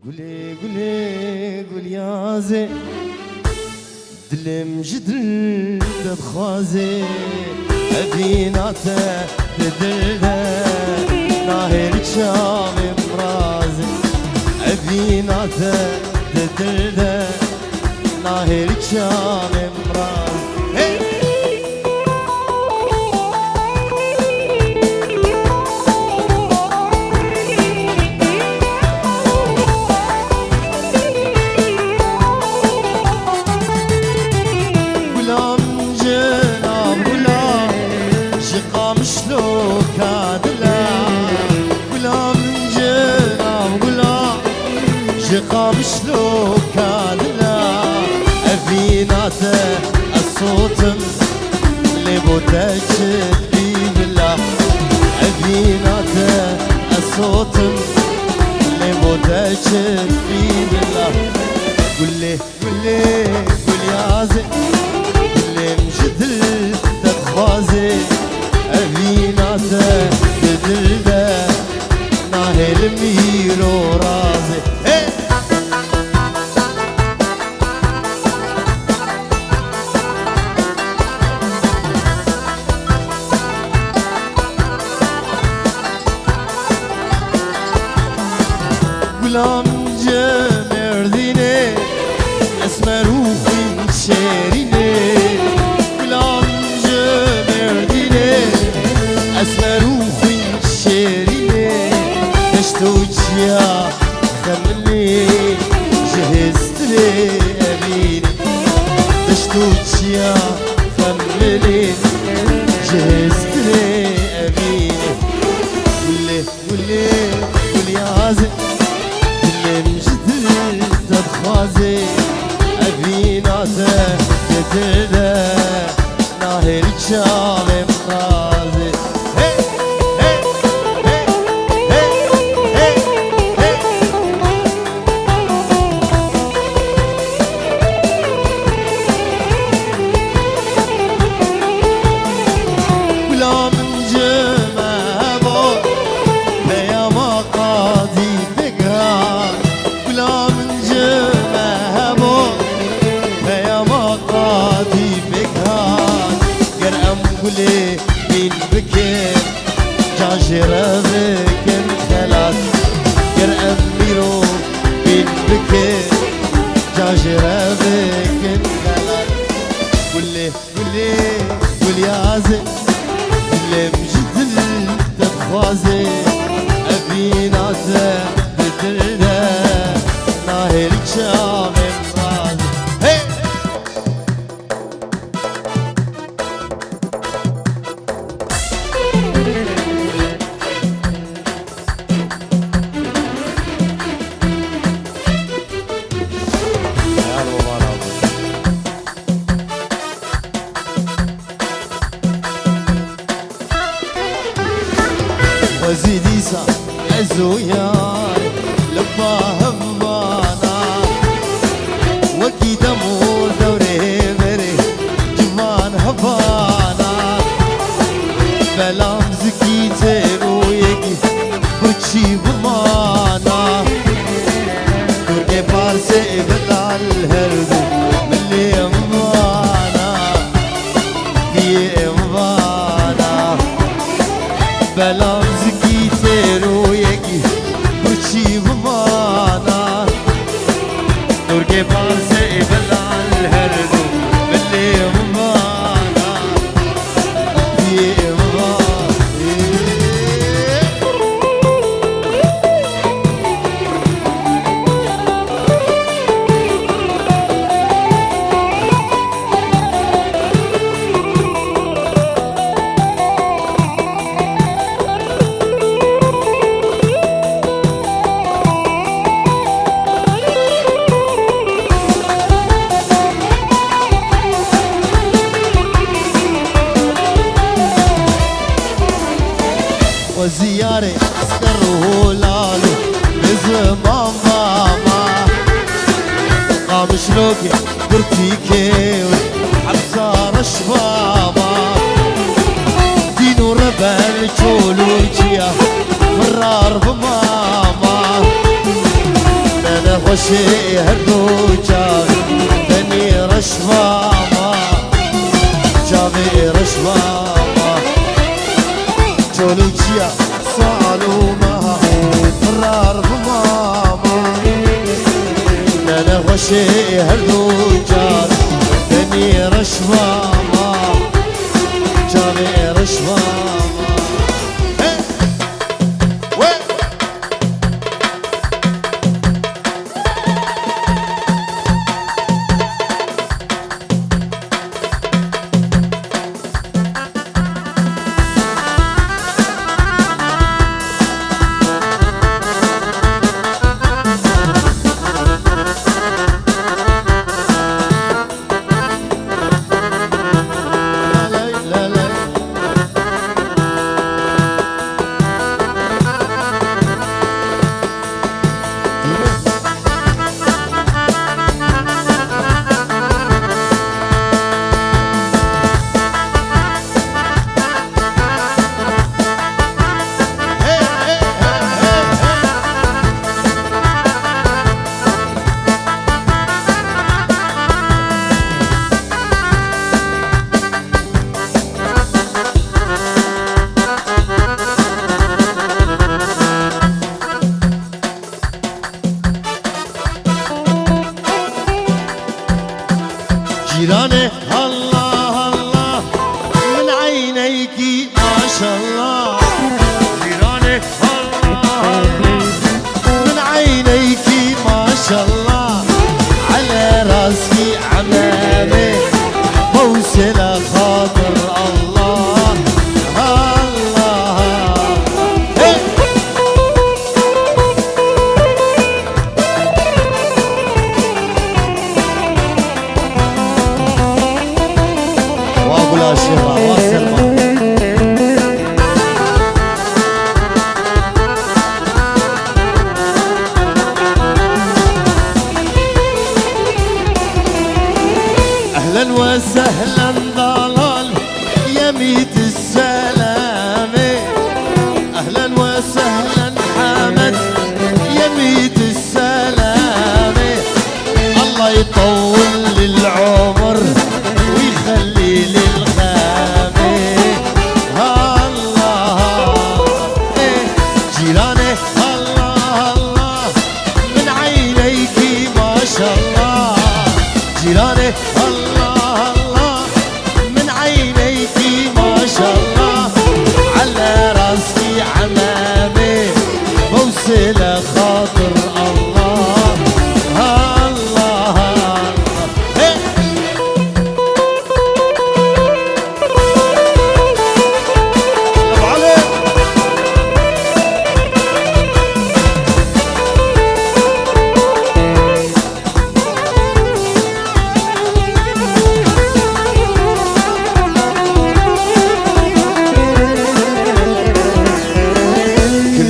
قولي قولي قولي يا زين دلم جدل تبخازي أديناته تدلها ناهر شام مرازي أديناته تدلها ناهر شام مرازي قام شلوك لا أفيناته الصوت اللي بوتجد في بالله أفيناته الصوت اللي بوتجد في بالله قولي قولي قول يا زين اللي مجدل تخوازي أفيناته تدلده ناهل ميرو رازي غلام جمرديني اسمر وخين شيريني غلام جمرديني اسمر وخين شيريني نشتوج يا خملي جهزت لي أبيني نشتوج يا خملي جهزت لي أبيني قولي قولي قولي يا زين مجدل تبخازي أبيناته تدلى ناهر شام مرازي ولا من جمع بو بيا ما قاضي بقها ولا من جمع بو بيا ما قاضي بقها قرأم قولي مين بكر جاجرة بكر خلاص قرأم ميرو مين بكر جاجرة بكر خلاص قولي قولي قولي يا زين اللي مجدل تبخازي أبيناته بدلنا ناهر شام مرازي وزيدي سا أزوياي لباه بمانا وكي دمور دوري مري جمان هبانا بلام زكي تيرو يكي بچي بمانا تركي بارسي بدال هردو ملي اموانا في اموانا بلام زكي تيرو يكي بچي بمانا تركي بارسي بدال هردو ملي اموانا في اموانا وزياري اسكره لالو بزمان ماما قام شلوكي درتي كيوي حبسار شبابا دينو ربل جولو جيا فرار بماما خوشي هردو جابي تني رشماما جابي رشماما جولو جيا صالو ما قرار بماما انا خوشي هردو جابي تني رشماما جابي رشماما جيراني الله الله من عينيكي ما شاء الله جيراني الله من عينيكي ما شاء الله على راسي عمامي موسل خاطر الله الله وابو الشيخ واسلمى اهلا وسهلا ضلال يا ميت السلامه اهلا وسهلا حمد يا ميت السلامه الله يطول للعمر ويخلي للخامه الله جيراني الله الله من عينيكي ما شاء الله جيراني الله الله من عينيكي ما شاء الله على راسي عمامي موصل خاطر الله الله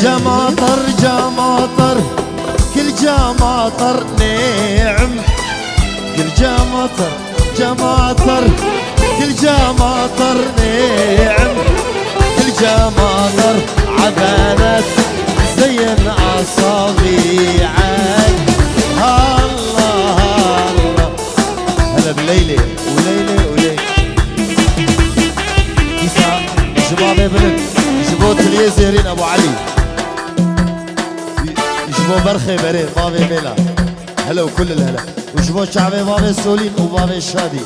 جماطر جماطر كل جماطر نعم كل جماطر جماطر كل جماطر نعم كل جماطر عبانت زين اصابيعك الله الله هلا بليلي وليلي وليلي كيسا شباب بنت جبوت اليزيرين ابو علي يجبو برخي برين بابي ميلا هلا وكل الهلا ويجبو شعبي بابي سولين وبابي شادي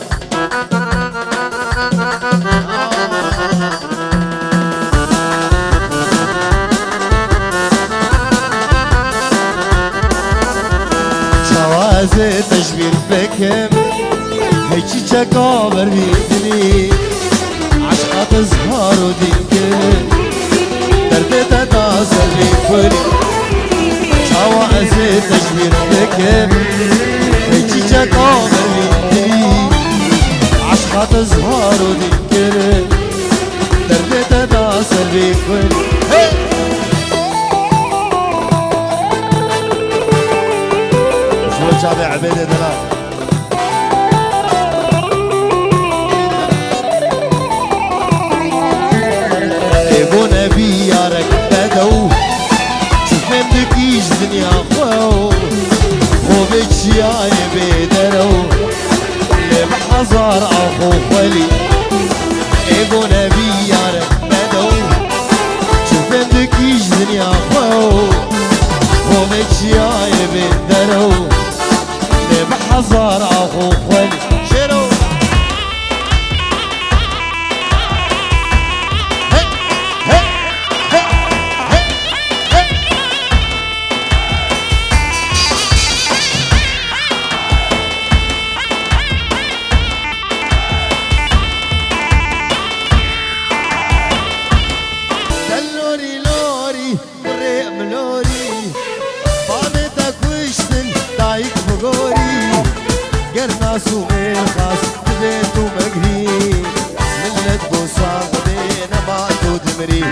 جوازي تجبير بكم هيجي جاكوبر بيدني عشقات زهار ودينكم درد تداسل بيكوني جوازي تجبير بكم هيجي جاكوبر بيدني عشقات زهار ودينكم درد تداسل بيكوني شعبي عبيدة دلال ابو نبي يارك بدو شوف من دكيش دنيا خو بازار اخو خوالي شيرو سوقي الخاص بديت ومقري ملت بوصاغ بينا بعد تمري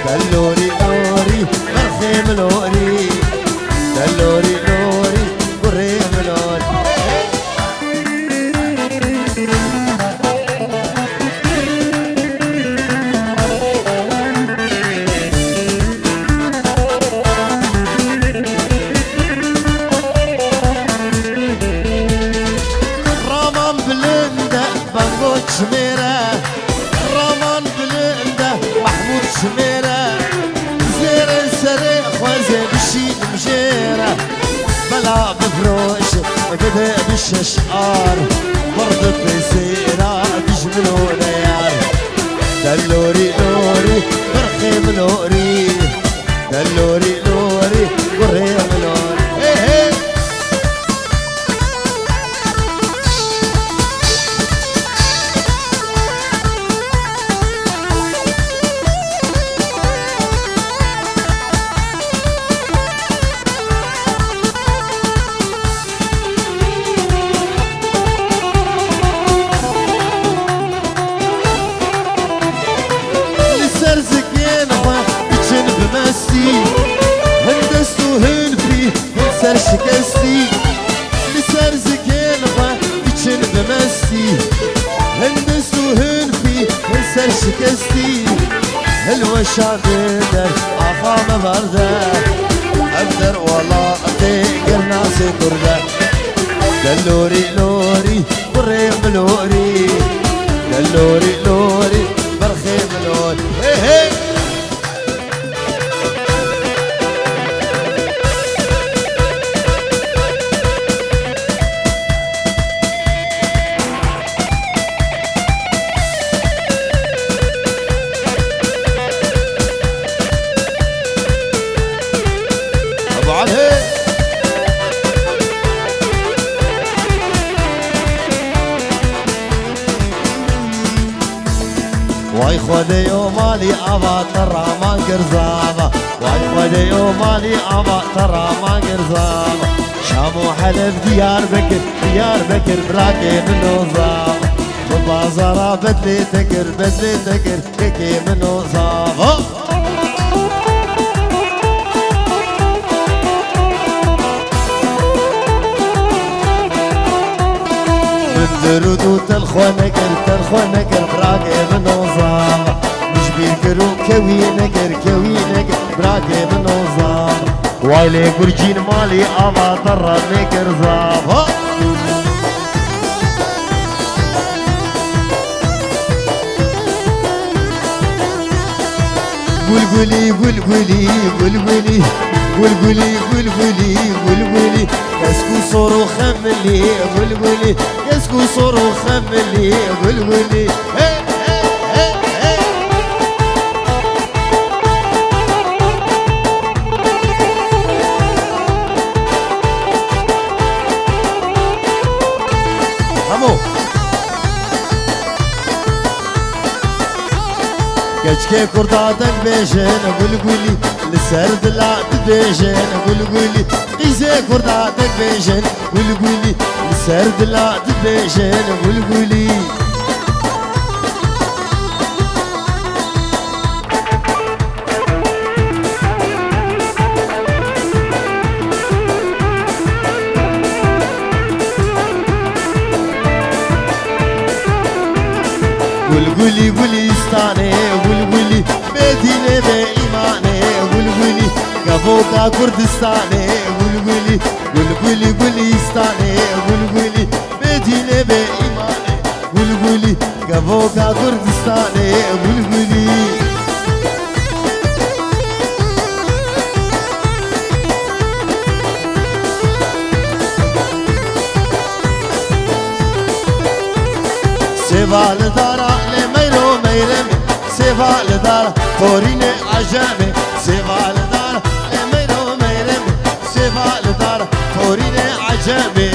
دلوري لوري مرخيم لوري دلوري لوري قريم لوري شميرة رامان بلندة محمود شميرة زير السريخ وزي بالشيء مجيرة بلا بفروش بدأ بالششقار برض بسيرة تجملوا ليار دلوري لوري برخيم لوري دلوري لوري برخيم لوري هندستو هنفي هنسر شكستي لسر زكينغا بيشن بمستي هندستو هنفي هنسر شكستي هلوى شادر عفام بردر أقدر والله أتقر ناسي كردر دلوري لوري بريم لوري دلوري لوري برخيم لوري هي هي واي خودي ومالي أبا ترى ما قرزابة واي خودي ومالي أبا ترى ما قرزابة شام وحلب ديار بكر براكي منو زابة بالبازارة بدلي تكر كيكي منو زابة درودو تلخونكر براكي بنوزام مش بيكرو كوينكر براكي بنوزام وايلي قرجين مالي أبا ضرر نكر زام قولي كسكو صورو خملي قولي كسكو صورو خملي قولي كشكي كرداتك بيشين قولي لسرد لا تبيشين قولي قيسي كرداتك بيشين قولي لسرد لا تبيشين قولي قولي استاني قولي بيتيني بإيماني قولي قفوكا كردستاني قولي استاني قولي بيتيني بإيماني قولي قفوكا كردستاني قولي سيفا لدارا لميرو ميرمي سيفا لدارا توريني عجامي سيفا لدارا لميرو ميرمي سيفا لدارا توريني عجامي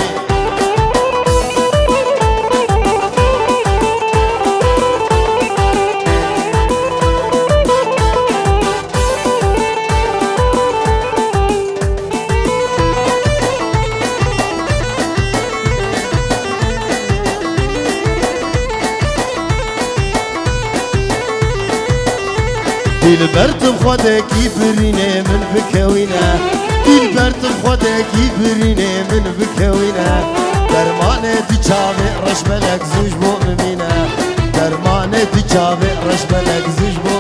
البرد بخدك يبريني من بكوينا البرد بخدك يبريني من بكوينا درمانه تجابي رش بلك زوج مؤمنينا درمانه تجابي رش بلك زوج مؤمنين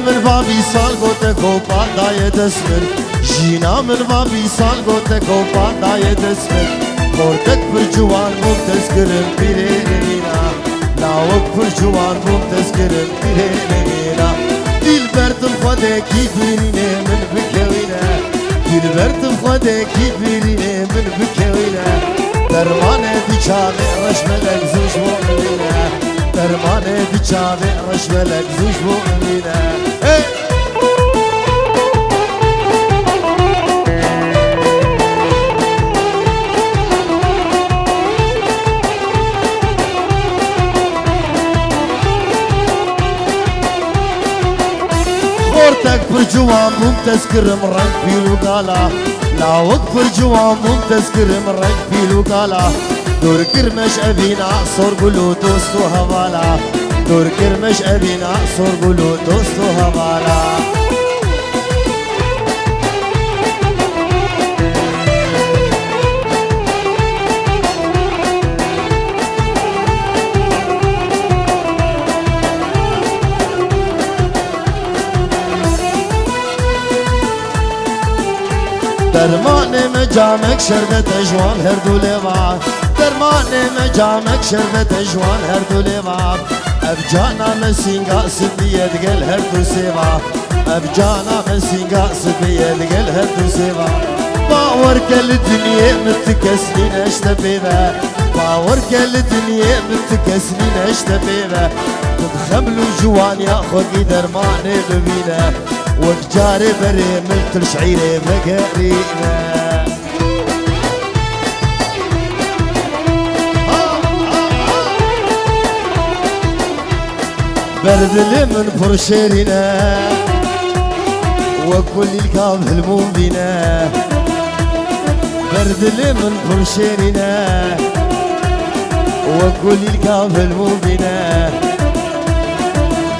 من بابی سال گوته کوپا دای دسمر جینا من بابی سال گوته کوپا دای دسمر خورتک پر جوان بوم تذکرم پیره نمینا لاوک پر جوان بوم تذکرم پیره نمینا دیل بردم خوده کی برینه من بکوینه دیل بردم خوده کی برینه من بکوینه درمانه بیچاره رش ملک زوج مؤمنینه درمانه بیچاره رش ملک زوج مؤمنینه خورتك پر جوان بوم تذكرم رنگ پیلو گالا لاوك پر جوان بوم تذكرم رنگ پیلو گالا دور کرمش ابینا صور گلو دوست و حوالا دور کرمش ابینا صور گلو دوست و حوالا درمان مجامك شربت جوان هر دو لوا درمان مجامك شربت جوان هر دو لوا ابجانا مسینگا سبیت گل هر دو سوا ابجانا مسینگا سبیت گل هر دو سوا باور کل دنیا متکسنین اشتبیده باور کل دنیا متکسنین اشتبیده تدخملو جوان یا خوگی درمان ببینه وكجاري بري ملت الشعيري مقارينا برد اللي من فرشيرنا وكل الكاب هلمون بينا برد اللي من فرشيرنا وكل الكاب هلمون بينا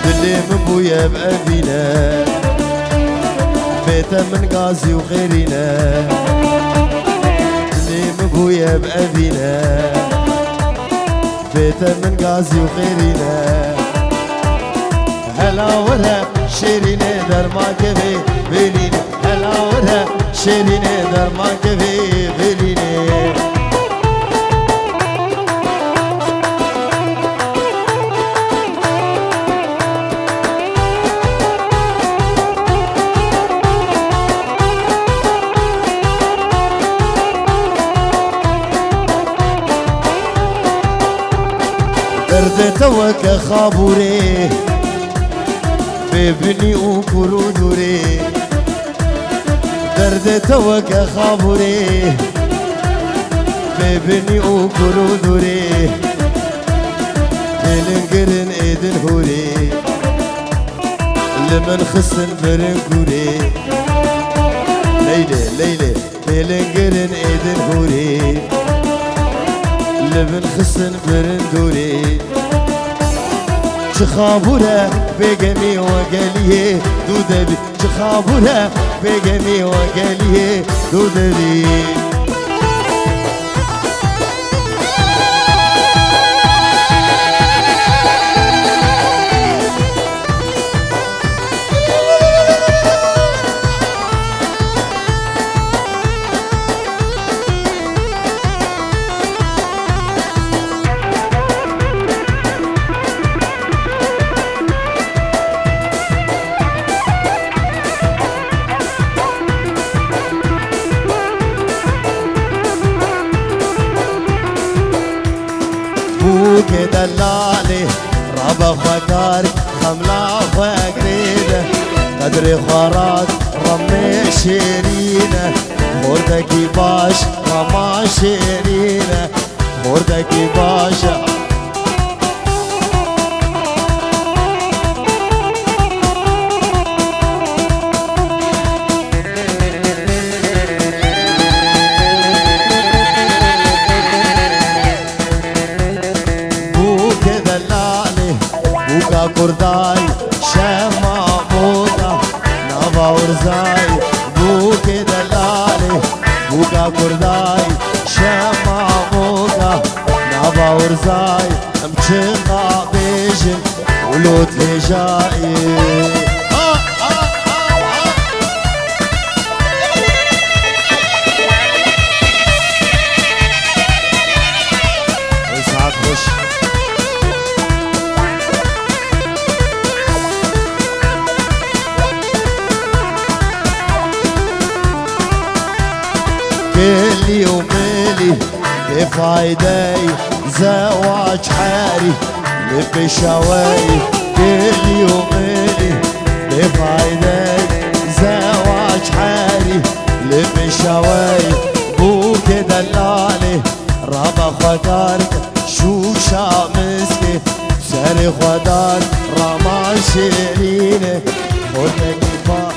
باللي من بويا بأبينا بيته من غازي وغيرنا اللي مبويا بأبينا بيته من غازي وغيرنا هلا ورا شيريني در ما كفي بليني هلا ورا شيريني در ما كفي بليني درد توك خابوري ببني وكرودوري درد توك خابوري ببني وكرودوري لنقرن ايدن هوري لمن خسن برنكوري ليلة ليلة لنقرن ايدن هوري لمن خسن برندوري شخابوره بقمي وقاليه دودبي شخابوره بقمي وقاليه دودبي دلالي رابا فكارك خملا فقرينه قدري خراك رمي شيرينه خوردكي باش رما شيرينه خوردكي باشا كرداي شما مودا نافا ورزاي بوك دلالي بوكا كرداي شما مودا نافا ورزاي امشيقا بيجن ولو تهجاي اسعد خش كلي ومالي بفايداي زواج حاري لب شواي كلي ومالي بفايداي زواج حاري لب شواي بوك دلالي رابا خدارك شوشا مسكي ساري خدار راما شيريني خودك فا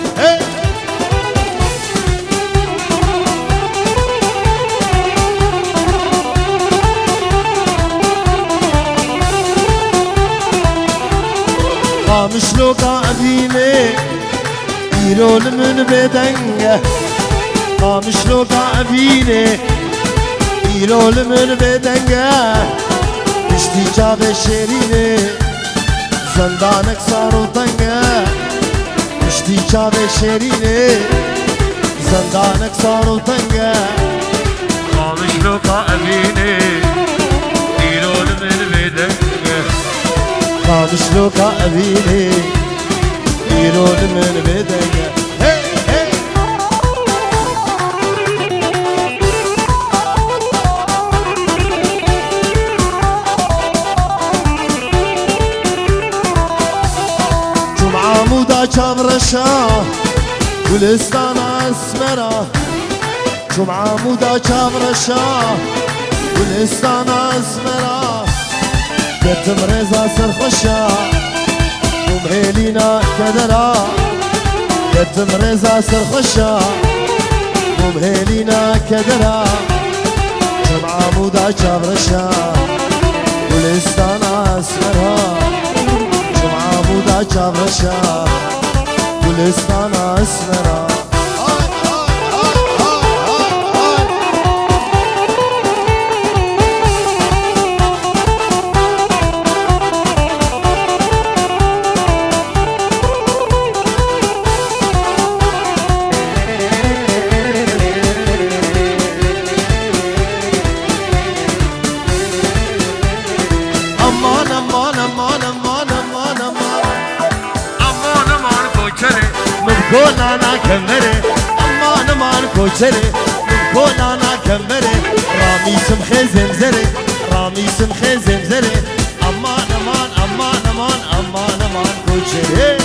قامشلو قابيني يرول من بدنجة قامشلو قابيني يرول من بدنجة اشتي جاب شيريني زندانك صاروا طنجة اشتي جاب شيريني زندانك صاروا طنجة قامشلو قابيني يرول من بدنجة قامشلو قابيني يرول من بدنجة جمعة مودا شابرشا ولستان اسمرا جمعة مودا شابرشا ولستان اسمرا يتم رزا سرخشا ومهيلينا كدرا يتم رزا سرخشا ومهيلينا كدرا جمعة مودا شابرشا ولستان اسمرا جمعة مودا شابرشا ولستان اسمرا كونانا كمري امان امان كوشري كونانا كمري رامي سمخزم زري رامي سمخزم زري امان امان امان امان امان امان كوشري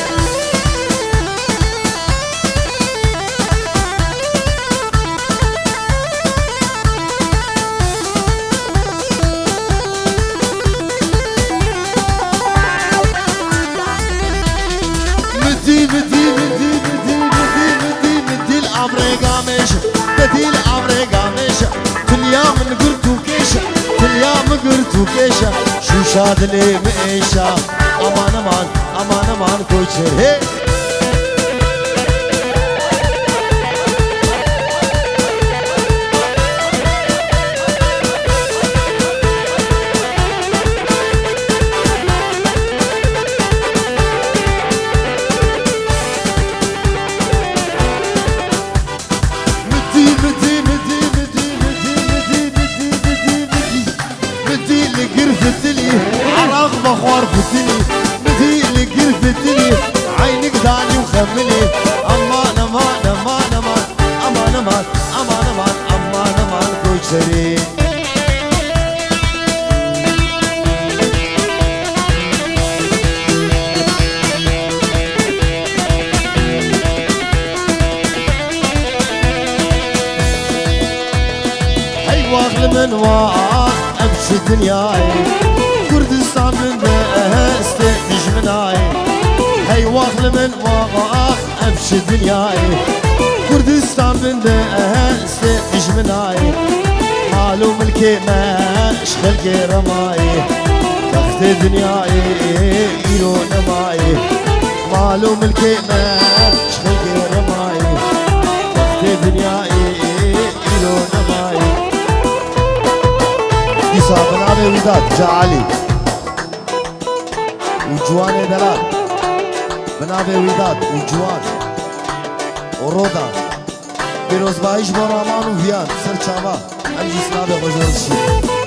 مدي مدي مدي بديل عمري قامشة كل يوم نقرتو كيشة كل يوم قرتو كيشة شو شاد لي مئيشة امان امان امان امان كوشر هي بخور فتني بدي اللي قرفتني عينك داني وخمني امان امان امان امان امان امان امان امان امان امان كوشري واغل من واغ أبش دنياي كردستان من دست دجمناي هي واغل من واغ أبش دنياي كردستان من دست دجمناي مالو ملكي ماش خلقي رماي بخت دنياي إيرو نماي مالو ملكي ماش خلقي رماي بخت دنياي إيرو نماي ديسا بنابي وداد جعلي وجواني دلال بنابي وداد وجوان ورودا بيروز بايش برامان وفيان سر چاوا هم جسنا به خوش